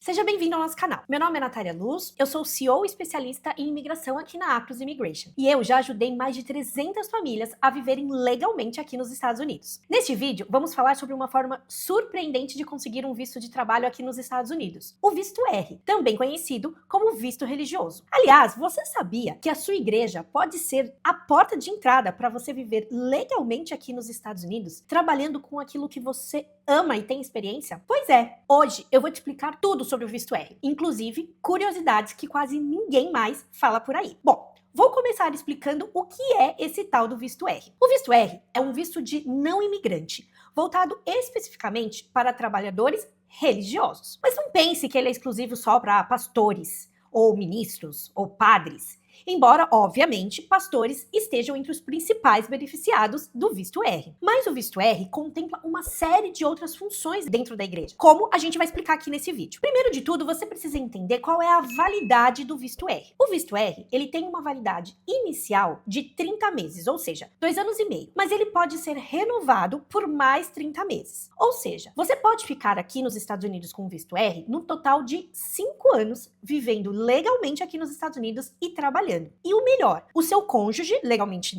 Seja bem-vindo ao nosso canal. Meu nome é Natália Luz, eu sou CEO especialista em imigração aqui na Acros Immigration. E eu já ajudei mais de 300 famílias a viverem legalmente aqui nos Estados Unidos. Neste vídeo, vamos falar sobre uma forma surpreendente de conseguir um visto de trabalho aqui nos Estados Unidos. O visto R, também conhecido como visto religioso. Aliás, você sabia que a sua igreja pode ser a porta de entrada para você viver legalmente aqui nos Estados Unidos, trabalhando com aquilo que você ama e tem experiência? Pois é, hoje eu vou te explicar tudo sobre o visto R, inclusive curiosidades que quase ninguém mais fala por aí. Bom, vou começar explicando o que é esse tal do visto R. O visto R é um visto de não imigrante, voltado especificamente para trabalhadores religiosos. Mas não pense que ele é exclusivo só para pastores, ou ministros, ou padres. Embora, obviamente, pastores estejam entre os principais beneficiados do visto R. Mas o visto R contempla uma série de outras funções dentro da igreja, como a gente vai explicar aqui nesse vídeo. Primeiro de tudo, você precisa entender qual é a validade do visto R. O visto R, ele tem uma validade inicial de 30 meses, ou seja, 2 anos e meio, mas ele pode ser renovado por mais 30 meses. Ou seja, você pode ficar aqui nos Estados Unidos com o visto R no total de 5 anos, vivendo legalmente aqui nos Estados Unidos e trabalhando. E o melhor, o seu cônjuge, legalmente,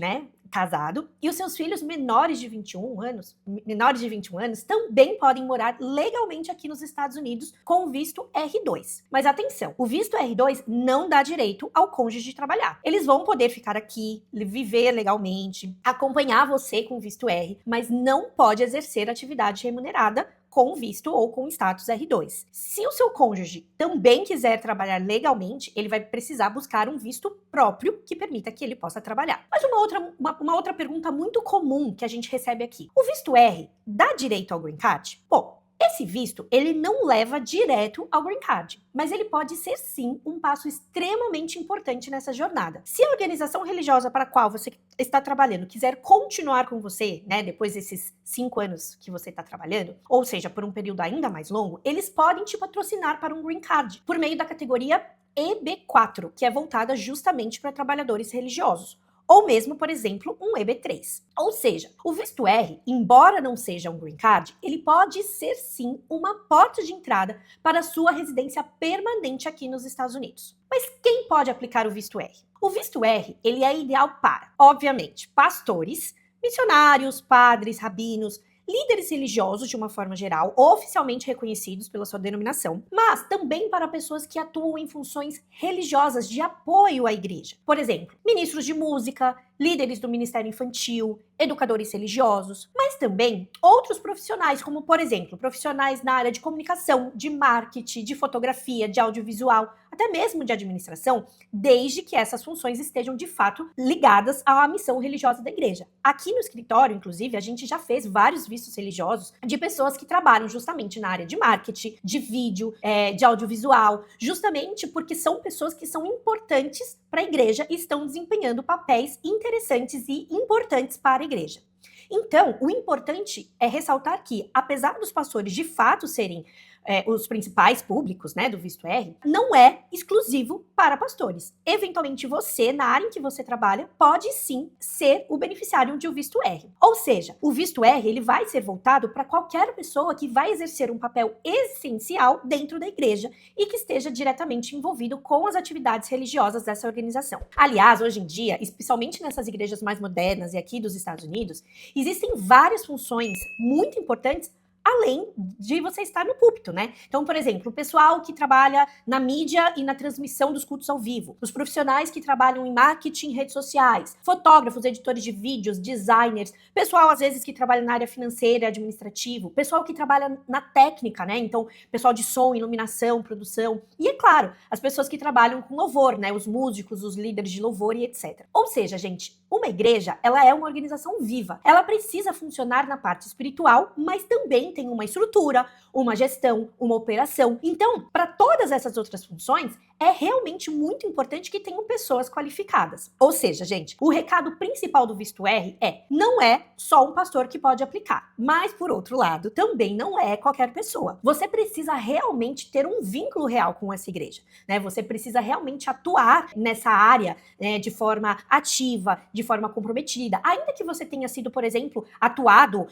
casado, e os seus filhos menores de 21 anos também podem morar legalmente aqui nos Estados Unidos com o visto R2. Mas atenção, o visto R2 não dá direito ao cônjuge trabalhar. Eles vão poder ficar aqui, viver legalmente, acompanhar você com o visto R, mas não pode exercer atividade remunerada com visto ou com status R2. Se o seu cônjuge também quiser trabalhar legalmente, ele vai precisar buscar um visto próprio que permita que ele possa trabalhar. Mas uma outra pergunta muito comum que a gente recebe aqui: o visto R dá direito ao Green Card? Bom, esse visto, ele não leva direto ao Green Card, mas ele pode ser sim um passo extremamente importante nessa jornada. Se a organização religiosa para a qual você está trabalhando quiser continuar com você, depois desses 5 anos que você está trabalhando, ou seja, por um período ainda mais longo, eles podem te patrocinar para um Green Card, por meio da categoria EB4, que é voltada justamente para trabalhadores religiosos. Ou mesmo, por exemplo, um EB3. Ou seja, o visto R, embora não seja um Green Card, ele pode ser sim uma porta de entrada para a sua residência permanente aqui nos Estados Unidos. Mas quem pode aplicar o visto R? O visto R, ele é ideal para, obviamente, pastores, missionários, padres, rabinos, líderes religiosos de uma forma geral, oficialmente reconhecidos pela sua denominação, mas também para pessoas que atuam em funções religiosas de apoio à igreja. Por exemplo, ministros de música, líderes do ministério infantil, educadores religiosos, mas também outros profissionais, como, por exemplo, profissionais na área de comunicação, de marketing, de fotografia, de audiovisual, até mesmo de administração, desde que essas funções estejam de fato ligadas à missão religiosa da igreja. Aqui no escritório, inclusive, a gente já fez vários vistos religiosos de pessoas que trabalham justamente na área de marketing, de vídeo, de audiovisual, justamente porque são pessoas que são importantes para a igreja e estão desempenhando papéis interessantes e importantes para a igreja. Então, o importante é ressaltar que, apesar dos pastores de fato serem os principais públicos, do visto R, não é exclusivo para pastores. Eventualmente você, na área em que você trabalha, pode sim ser o beneficiário de um visto R. Ou seja, o visto R, ele vai ser voltado para qualquer pessoa que vai exercer um papel essencial dentro da igreja e que esteja diretamente envolvido com as atividades religiosas dessa organização. Aliás, hoje em dia, especialmente nessas igrejas mais modernas e aqui dos Estados Unidos, existem várias funções muito importantes além de você estar no púlpito, Então, por exemplo, o pessoal que trabalha na mídia e na transmissão dos cultos ao vivo, os profissionais que trabalham em marketing e redes sociais, fotógrafos, editores de vídeos, designers, pessoal, às vezes, que trabalha na área financeira e administrativo, pessoal que trabalha na técnica, Então, pessoal de som, iluminação, produção, e, é claro, as pessoas que trabalham com louvor, Os músicos, os líderes de louvor e etc. Ou seja, gente, uma igreja, ela é uma organização viva. Ela precisa funcionar na parte espiritual, mas também tem uma estrutura, uma gestão, uma operação. Então, para todas essas outras funções, é realmente muito importante que tenham pessoas qualificadas. Ou seja, gente, o recado principal do visto R não é só um pastor que pode aplicar, mas, por outro lado, também não é qualquer pessoa. Você precisa realmente ter um vínculo real com essa igreja, Você precisa realmente atuar nessa área, de forma ativa, de de forma comprometida, ainda que você tenha sido, por exemplo, atuado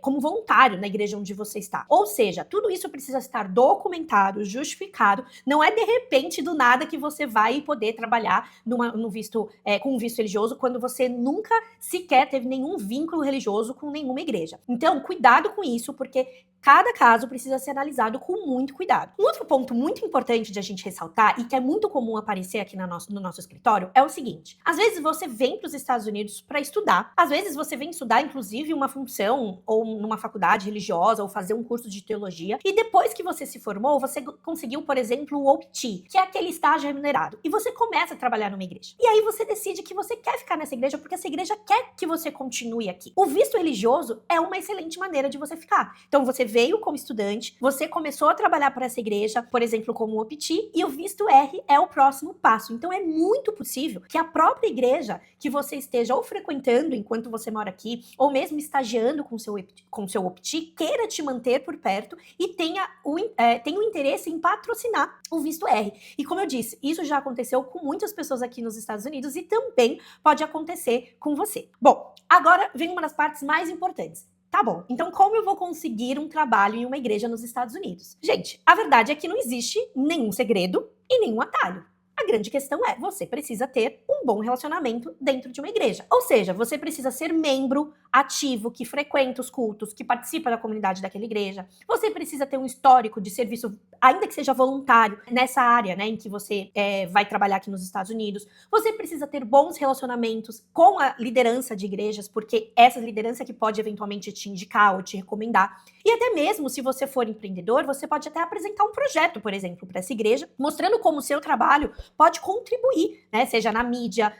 como voluntário na igreja onde você está. Ou seja, tudo isso precisa estar documentado, justificado. Não é de repente do nada que você vai poder trabalhar com um visto religioso quando você nunca sequer teve nenhum vínculo religioso com nenhuma igreja. Então, cuidado com isso, porque cada caso precisa ser analisado com muito cuidado. Um outro ponto muito importante de a gente ressaltar, e que é muito comum aparecer aqui no nosso escritório, é o seguinte: às vezes você vem para os Estados Unidos para estudar, às vezes você vem estudar, inclusive, uma função ou numa faculdade religiosa, ou fazer um curso de teologia, e depois que você se formou, você conseguiu, por exemplo, o OPT, que é aquele estágio remunerado, e você começa a trabalhar numa igreja. E aí você decide que você quer ficar nessa igreja porque essa igreja quer que você continue aqui. O visto religioso é uma excelente maneira de você ficar. Então você veio como estudante, você começou a trabalhar para essa igreja, por exemplo, como OPT, e o visto R é o próximo passo. Então é muito possível que a própria igreja que você esteja ou frequentando enquanto você mora aqui, ou mesmo estagiando com seu OPT, queira te manter por perto e tenha o interesse em patrocinar o visto R. E como eu disse, isso já aconteceu com muitas pessoas aqui nos Estados Unidos e também pode acontecer com você. Bom, agora vem uma das partes mais importantes. Tá bom, então como eu vou conseguir um trabalho em uma igreja nos Estados Unidos? Gente, a verdade é que não existe nenhum segredo e nenhum atalho. A grande questão é, você precisa ter um bom relacionamento dentro de uma igreja. Ou seja, você precisa ser membro ativo, que frequenta os cultos, que participa da comunidade daquela igreja. Você precisa ter um histórico de serviço, ainda que seja voluntário, nessa área, né, em que você vai trabalhar aqui nos Estados Unidos. Você precisa ter bons relacionamentos com a liderança de igrejas, porque essa liderança que pode eventualmente te indicar ou te recomendar. E até mesmo, se você for empreendedor, você pode até apresentar um projeto, por exemplo, para essa igreja, mostrando como o seu trabalho pode contribuir, né, seja na mídia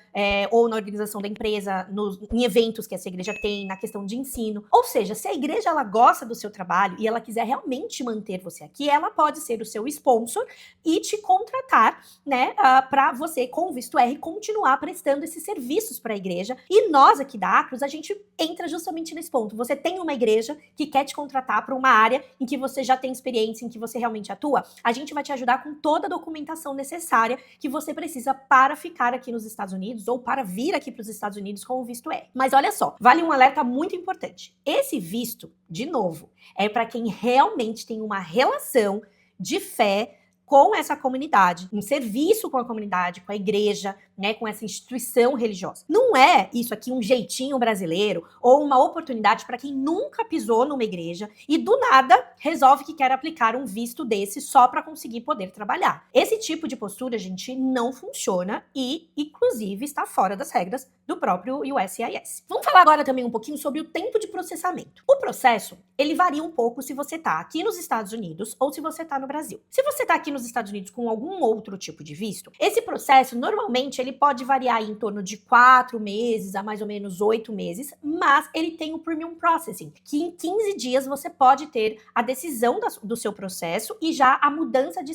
ou na organização da empresa, em eventos que essa igreja tem, na questão de ensino. Ou seja, se a igreja ela gosta do seu trabalho e ela quiser realmente manter você aqui, ela pode ser o seu sponsor e te contratar, né, para você, com o visto R, continuar prestando esses serviços para a igreja. E nós aqui da Acros, a gente entra justamente nesse ponto. Você tem uma igreja que quer te contratar para uma área em que você já tem experiência, em que você realmente atua, a gente vai te ajudar com toda a documentação necessária que você precisa para ficar aqui nos Estados Unidos ou para vir aqui para os Estados Unidos com o visto R. Mas olha só, vale um alerta muito importante. Esse visto, de novo, é para quem realmente tem uma relação de fé com essa comunidade, um serviço com a comunidade, com a igreja, né, com essa instituição religiosa. Não é isso aqui um jeitinho brasileiro ou uma oportunidade para quem nunca pisou numa igreja e do nada resolve que quer aplicar um visto desse só para conseguir poder trabalhar. Esse tipo de postura, gente, não funciona e, inclusive, está fora das regras do próprio USCIS. Vamos falar agora também um pouquinho sobre o tempo de processamento. O processo, ele varia um pouco se você está aqui nos Estados Unidos ou se você está no Brasil. Se você está aqui nos Estados Unidos com algum outro tipo de visto, esse processo, normalmente, ele pode variar em torno de 4 meses a mais ou menos 8 meses, mas ele tem o Premium Processing, que em 15 dias você pode ter a decisão do seu processo e já a mudança de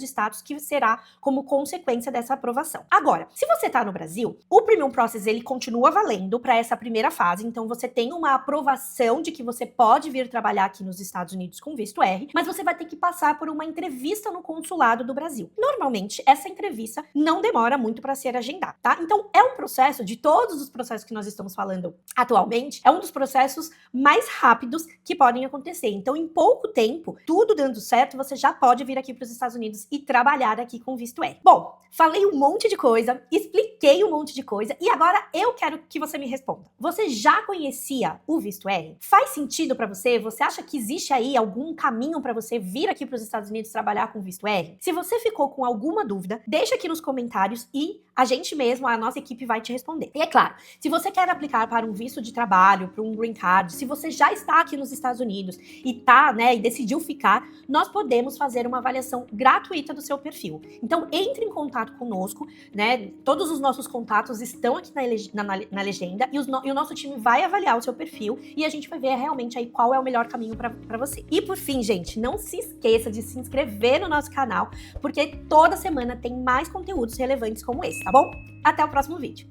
status que será como consequência dessa aprovação. Agora, se você está no Brasil, o Premium Process ele continua valendo para essa primeira fase, então você tem uma aprovação de que você pode vir trabalhar aqui nos Estados Unidos com visto R, mas você vai ter que passar por uma entrevista no consulado do Brasil. Normalmente, essa entrevista não demora muito para ser agendada, tá? Então, é um processo, de todos os processos que nós estamos falando atualmente, é um dos processos mais rápidos que podem acontecer. Então, em pouco tempo, tudo dando certo, você já pode vir aqui para os Estados Unidos e trabalhar aqui com visto R. Bom, falei um monte de coisa, expliquei um monte de coisa e agora eu quero que você me responda. Você já conhecia o visto R? Faz sentido para você? Você acha que existe aí algum caminho para você vir aqui para os Estados Unidos trabalhar com visto R? Se você ficou com alguma dúvida, deixa aqui nos comentários e a gente mesmo, a nossa equipe vai te responder. E é claro, se você quer aplicar para um visto de trabalho, para um green card, se você já está aqui nos Estados Unidos e e decidiu ficar, nós podemos fazer uma avaliação gratuita do seu perfil. Então, entre em contato conosco, né? Todos os nossos contatos estão aqui na legenda e o nosso time vai avaliar o seu perfil e a gente vai ver realmente aí qual é o melhor caminho para você. E por fim, gente, não se esqueça de se inscrever no nosso canal, porque toda semana tem mais conteúdos relevantes como esse, tá bom? Até o próximo vídeo.